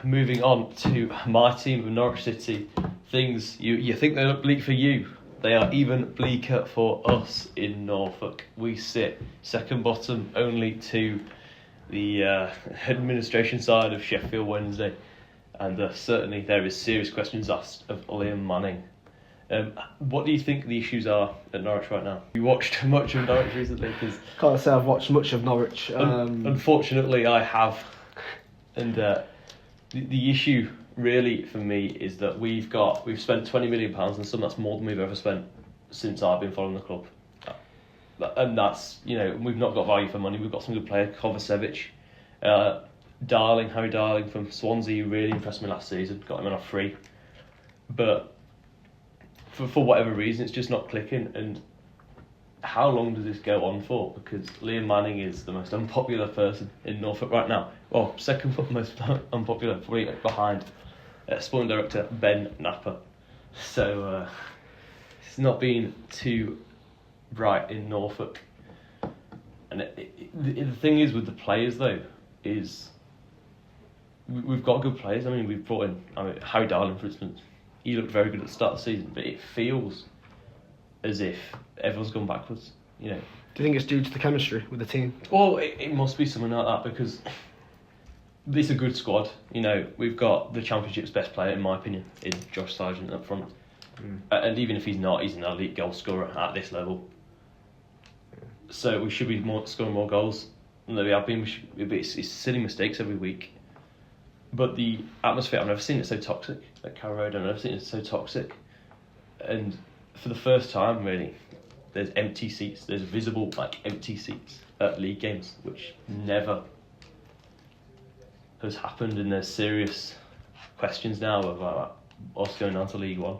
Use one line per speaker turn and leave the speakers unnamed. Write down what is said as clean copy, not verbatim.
moving on to my team of Norwich City, things you think they look bleak for you. They are even bleaker for us in Norfolk. We sit second bottom only to the administration side of Sheffield Wednesday, and certainly there is serious questions asked of Liam Manning. What do you think the issues are at Norwich right now? You watched much of Norwich recently? Cause
Can't say I've watched much of Norwich.
Unfortunately, I have. And the issue really for me is that we've spent £20 million, and that's more than we've ever spent since I've been following the club. And that's, we've not got value for money. We've got some good players, Kovacevic, Harry Darling from Swansea, really impressed me last season. Got him on a free, but for whatever reason, it's just not clicking. And how long does this go on for? Because Liam Manning is the most unpopular person in Norfolk right now. Well, second most unpopular, probably behind sporting director Ben Napper. So it's not been too bright in Norfolk. And the thing is with the players though, is we've got good players. I mean, we've brought in Harry Darling, for instance. He looked very good at the start of the season, but it feels as if everyone's gone backwards. Do you
think it's due to the chemistry with the team?
Well, it must be something like that, because it's a good squad. We've got the Championship's best player, in my opinion, in Josh Sargent up front. And even if he's not, he's an elite goal scorer at this level. So we should be scoring more goals than we have been. It's silly mistakes every week. But the atmosphere, I've never seen it so toxic at Carrow Road. I've never seen it so toxic. And for the first time, really, there's empty seats. There's visible, empty seats at league games, which never has happened. And there's serious questions now about us going down to League One.